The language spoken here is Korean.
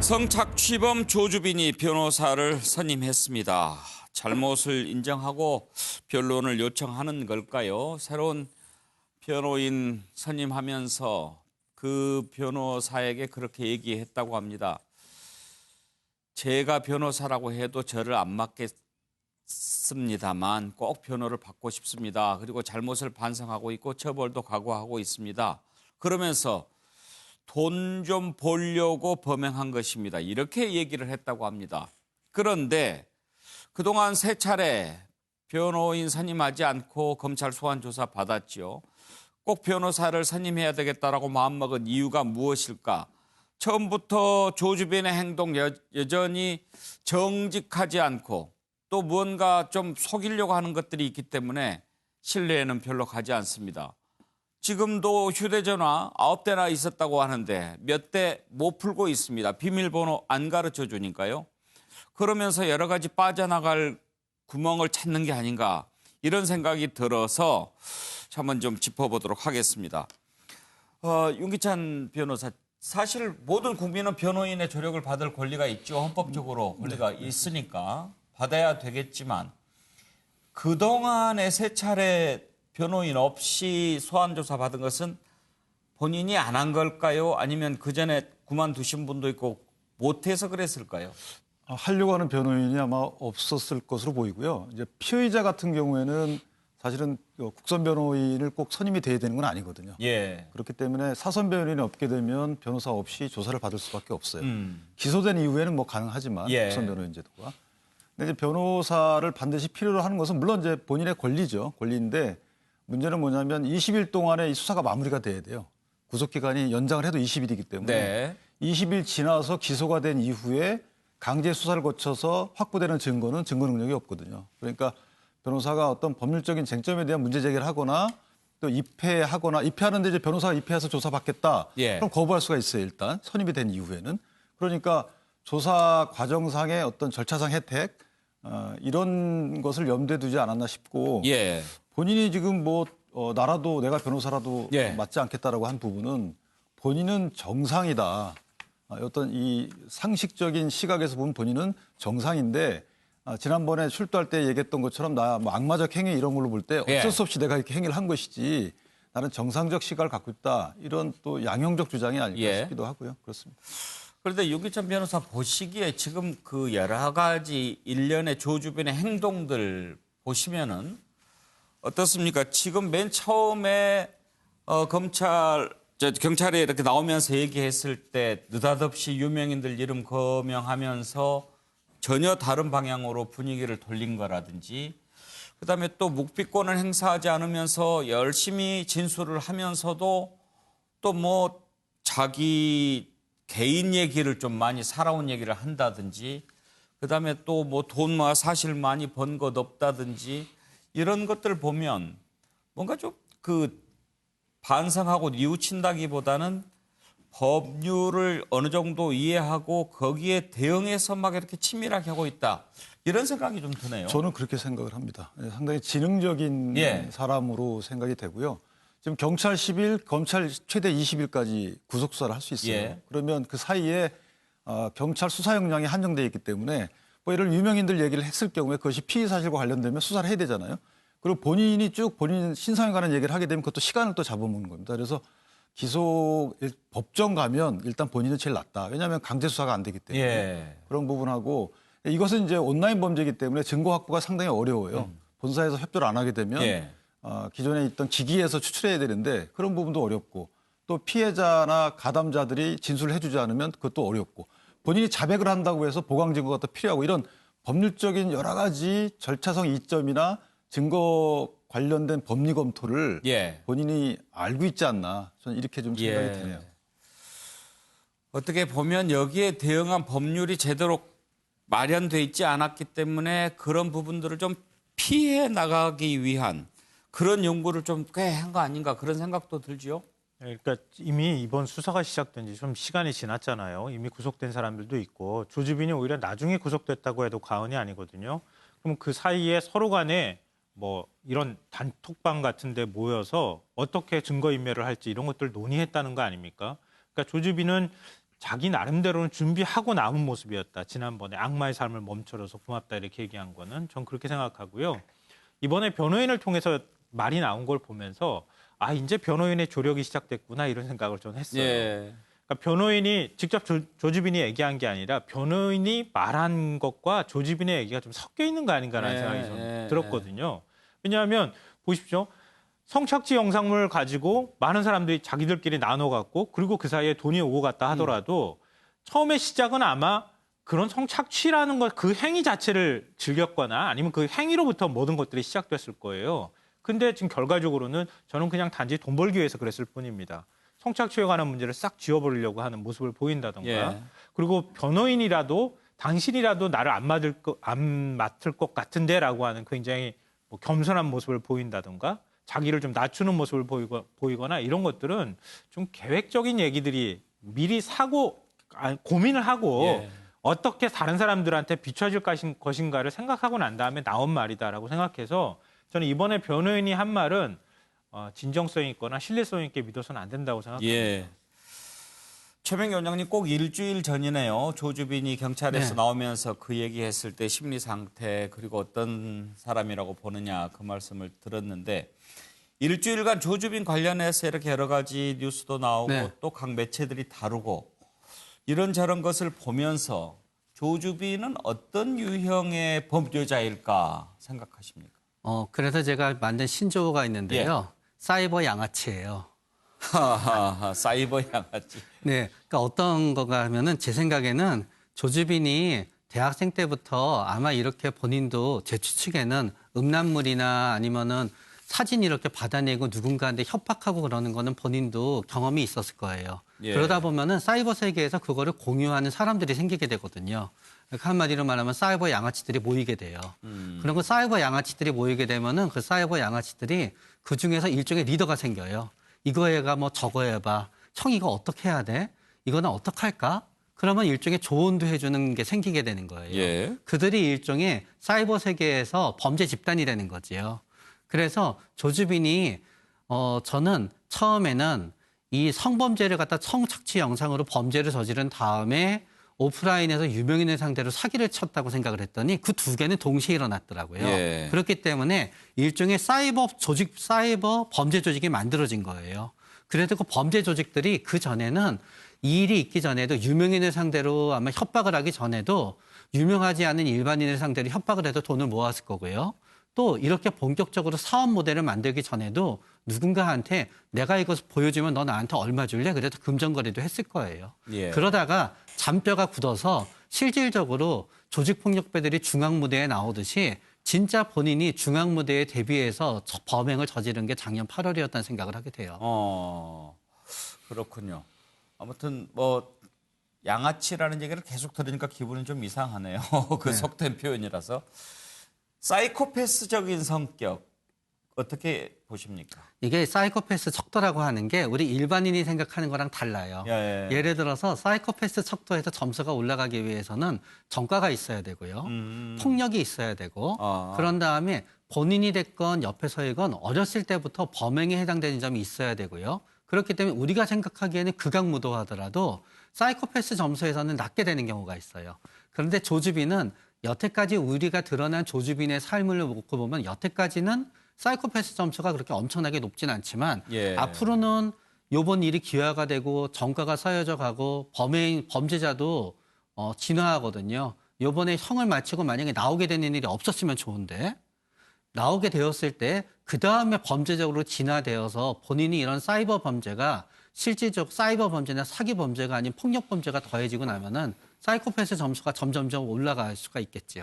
성착취범 조주빈이 변호사를 선임했습니다. 잘못을 인정하고 변론을 요청하는 걸까요? 새로운 변호인 선임하면서 그 변호사에게 그렇게 얘기했다고 합니다. 제가 변호사라고 해도 저를 안 맡겠습니다만 꼭 변호를 받고 싶습니다. 그리고 잘못을 반성하고 있고 처벌도 각오하고 있습니다. 그러면서 돈 좀 벌려고 범행한 것입니다. 이렇게 얘기를 했다고 합니다. 그런데 그동안 세 차례 변호인 선임하지 않고 검찰 소환 조사 받았지요. 꼭 변호사를 선임해야 되겠다라고 마음먹은 이유가 무엇일까? 처음부터 조주빈의 행동 여전히 정직하지 않고 또 무언가 좀 속이려고 하는 것들이 있기 때문에 신뢰에는 별로 가지 않습니다. 지금도 휴대전화 9대나 있었다고 하는데 몇 대 못 풀고 있습니다. 비밀번호 안 가르쳐 주니까요. 그러면서 여러 가지 빠져나갈 구멍을 찾는 게 아닌가 이런 생각이 들어서 한번 좀 짚어보도록 하겠습니다. 윤기찬 변호사, 사실 모든 국민은 변호인의 조력을 받을 권리가 있죠. 헌법적으로 권리가 있으니까 받아야 되겠지만 그동안에 세 차례 변호인 없이 소환조사 받은 것은 본인이 안 한 걸까요? 아니면 그전에 그만두신 분도 있고 못해서 그랬을까요? 하려고 하는 변호인이 아마 없었을 것으로 보이고요. 이제 피의자 같은 경우에는 사실은 국선 변호인을 꼭 선임이 돼야 되는 건 아니거든요. 예. 그렇기 때문에 사선 변호인이 없게 되면 변호사 없이 조사를 받을 수밖에 없어요. 기소된 이후에는 뭐 가능하지만 예. 국선 변호인 제도가. 근데 이제 변호사를 반드시 필요로 하는 것은 물론 이제 본인의 권리죠. 권리인데 문제는 뭐냐면 20일 동안에 이 수사가 마무리가 돼야 돼요. 구속기간이 연장을 해도 20일이기 때문에 네. 20일 지나서 기소가 된 이후에 강제 수사를 거쳐서 확보되는 증거는 증거 능력이 없거든요. 그러니까 변호사가 어떤 법률적인 쟁점에 대한 문제 제기를 하거나 또 입회하는데 이제 변호사가 입회해서 조사받겠다. 예. 그럼 거부할 수가 있어요. 일단 선임이 된 이후에는. 그러니까 조사 과정상의 어떤 절차상 혜택 이런 것을 염두에 두지 않았나 싶고 예. 본인이 지금 뭐 나라도 내가 변호사라도 예. 맞지 않겠다라고 한 부분은 본인은 정상이다. 어떤 이 상식적인 시각에서 보면 본인은 정상인데 지난번에 출두할 때 얘기했던 것처럼 나 뭐 악마적 행위 이런 걸로 볼 때 예. 어쩔 수 없이 내가 이렇게 행위를 한 것이지 나는 정상적 시각을 갖고 있다. 이런 또 양형적 주장이 아닐까 예. 싶기도 하고요. 그렇습니다. 그런데 윤기찬 변호사 보시기에 지금 그 여러 가지 일련의 조주빈의 행동들 보시면은 어떻습니까? 지금 맨 처음에 경찰에 이렇게 나오면서 얘기했을 때 느닷없이 유명인들 이름 거명하면서 전혀 다른 방향으로 분위기를 돌린 거라든지 그다음에 또 묵비권을 행사하지 않으면서 열심히 진술을 하면서도 또 뭐 자기 개인 얘기를 좀 많이 살아온 얘기를 한다든지 그다음에 또 뭐 돈 사실 많이 번 것 없다든지 이런 것들 보면 뭔가 좀 그 반성하고 뉘우친다기보다는 법률을 어느 정도 이해하고 거기에 대응해서 막 이렇게 치밀하게 하고 있다. 이런 생각이 좀 드네요. 저는 그렇게 생각을 합니다. 상당히 지능적인 예. 사람으로 생각이 되고요. 지금 경찰 10일, 검찰 최대 20일까지 구속수사를 할 수 있어요. 예. 그러면 그 사이에 경찰 수사 역량이 한정되어 있기 때문에 뭐 이런 유명인들 얘기를 했을 경우에 그것이 피의 사실과 관련되면 수사를 해야 되잖아요. 그리고 본인이 쭉 본인 신상에 관한 얘기를 하게 되면 그것도 시간을 또 잡아먹는 겁니다. 그래서 기소 법정 가면 일단 본인은 제일 낫다. 왜냐하면 강제 수사가 안 되기 때문에 예. 그런 부분하고 이것은 이제 온라인 범죄이기 때문에 증거 확보가 상당히 어려워요. 본사에서 협조를 안 하게 되면 예. 기존에 있던 기기에서 추출해야 되는데 그런 부분도 어렵고 또 피해자나 가담자들이 진술을 해주지 않으면 그것도 어렵고 본인이 자백을 한다고 해서 보강 증거가 또 필요하고 이런 법률적인 여러 가지 절차성 이점이나 증거 관련된 법리 검토를 예. 본인이 알고 있지 않나 저는 이렇게 좀 생각이 드네요. 어떻게 보면 여기에 대응한 법률이 제대로 마련돼 있지 않았기 때문에 그런 부분들을 좀 피해 나가기 위한 그런 연구를 좀 꽤 한 거 아닌가 그런 생각도 들지요. 그러니까 이미 이번 수사가 시작된 지 좀 시간이 지났잖아요. 이미 구속된 사람들도 있고 조주빈이 오히려 나중에 구속됐다고 해도 과언이 아니거든요. 그럼 그 사이에 서로 간에 뭐 이런 단톡방 같은 데 모여서 어떻게 증거인멸을 할지 이런 것들 논의했다는 거 아닙니까? 그러니까 조주빈은 자기 나름대로는 준비하고 나온 모습이었다. 지난번에 악마의 삶을 멈춰줘서 고맙다 이렇게 얘기한 거는 전 그렇게 생각하고요. 이번에 변호인을 통해서 말이 나온 걸 보면서 아 이제 변호인의 조력이 시작됐구나 이런 생각을 전 했어요. 예. 그러니까 변호인이 직접 조주빈이 얘기한 게 아니라 변호인이 말한 것과 조주빈의 얘기가 좀 섞여 있는 거 아닌가라는 생각이 좀 들었거든요. 왜냐하면 보십시오. 성착취 영상물 가지고 많은 사람들이 자기들끼리 나눠갖고 그리고 그 사이에 돈이 오고 갔다 하더라도 처음에 시작은 아마 그런 성착취라는 것, 그 행위 자체를 즐겼거나 아니면 그 행위로부터 모든 것들이 시작됐을 거예요. 근데 지금 결과적으로는 저는 그냥 단지 돈 벌기 위해서 그랬을 뿐입니다. 성착취에 관한 문제를 싹 지워버리려고 하는 모습을 보인다던가. 예. 그리고 변호인이라도 당신이라도 나를 안 맡을 것 같은데라고 하는 굉장히 뭐 겸손한 모습을 보인다던가 자기를 좀 낮추는 모습을 보이거나 이런 것들은 좀 계획적인 얘기들이 미리 고민을 하고 예. 어떻게 다른 사람들한테 비춰질 것인가를 생각하고 난 다음에 나온 말이다라고 생각해서 저는 이번에 변호인이 한 말은 진정성 있거나 신뢰성 있게 믿어서는 안 된다고 생각합니다. 예. 최명기 원장님 꼭 일주일 전이네요. 조주빈이 경찰에서 네. 나오면서 그 얘기했을 때 심리 상태 그리고 어떤 사람이라고 보느냐 그 말씀을 들었는데 일주일간 조주빈 관련해서 이렇게 여러 가지 뉴스도 나오고 네. 또 각 매체들이 다루고 이런저런 것을 보면서 조주빈은 어떤 유형의 범죄자일까 생각하십니까? 그래서 제가 만든 신조어가 있는데요. 사이버 양아치예요. 하하하, 사이버 양아치. 네, 그러니까 어떤 거가 하면은 제 생각에는 조주빈이 대학생 때부터 아마 이렇게 본인도 제 추측에는 음란물이나 아니면은 사진 이렇게 받아내고 누군가한테 협박하고 그러는 거는 본인도 경험이 있었을 거예요. 예. 그러다 보면은 사이버 세계에서 그거를 공유하는 사람들이 생기게 되거든요. 그러니까 한마디로 말하면 사이버 양아치들이 모이게 돼요. 그리고 사이버 양아치들이 모이게 되면은 그 사이버 양아치들이 그 중에서 일종의 리더가 생겨요. 이거 해가 뭐 저거 해봐. 형 이거 어떻게 해야 돼? 이거는 어떻게 할까? 그러면 일종의 조언도 해주는 게 생기게 되는 거예요. 예. 그들이 일종의 사이버 세계에서 범죄 집단이 되는 거지요. 그래서 조주빈이 저는 처음에는 이 성범죄를 갖다 성착취 영상으로 범죄를 저지른 다음에 오프라인에서 유명인을 상대로 사기를 쳤다고 생각을 했더니 그 두 개는 동시에 일어났더라고요. 예. 그렇기 때문에 일종의 사이버 범죄 조직이 만들어진 거예요. 그래도 그 범죄 조직들이 그 전에는 이 일이 있기 전에도 유명인을 상대로 아마 협박을 하기 전에도 유명하지 않은 일반인을 상대로 협박을 해도 돈을 모았을 거고요. 또 이렇게 본격적으로 사업 모델을 만들기 전에도 누군가한테 내가 이거 보여주면 너 나한테 얼마 줄래? 그래서 금전거래도 했을 거예요. 예. 그러다가 잔뼈가 굳어서 실질적으로 조직폭력배들이 중앙무대에 나오듯이 진짜 본인이 중앙무대에 대비해서 범행을 저지른 게 작년 8월이었다는 생각을 하게 돼요. 그렇군요. 아무튼 뭐 양아치라는 얘기를 계속 들으니까 기분이 좀 이상하네요. 그 속된 표현이라서. 사이코패스적인 성격 어떻게 보십니까? 이게 사이코패스 척도라고 하는 게 우리 일반인이 생각하는 거랑 달라요. 예. 예를 들어서 사이코패스 척도에서 점수가 올라가기 위해서는 전과가 있어야 되고요. 폭력이 있어야 되고 그런 다음에 본인이 됐건 옆에 서이건 어렸을 때부터 범행에 해당되는 점이 있어야 되고요. 그렇기 때문에 우리가 생각하기에는 극악무도하더라도 사이코패스 점수에서는 낮게 되는 경우가 있어요. 그런데 조주빈은 여태까지 우리가 드러난 조주빈의 삶을 놓고 보면 여태까지는 사이코패스 점수가 그렇게 엄청나게 높진 않지만 예. 앞으로는 요번 일이 기화가 되고 전과가 쌓여져 가고 범죄자도 진화하거든요. 요번에 형을 마치고 만약에 나오게 되는 일이 없었으면 좋은데 나오게 되었을 때 그다음에 범죄적으로 진화되어서 본인이 이런 사이버 범죄가 실질적 사이버 범죄나 사기 범죄가 아닌 폭력 범죄가 더해지고 나면은 사이코패스 점수가 점점점 올라갈 수가 있겠지요.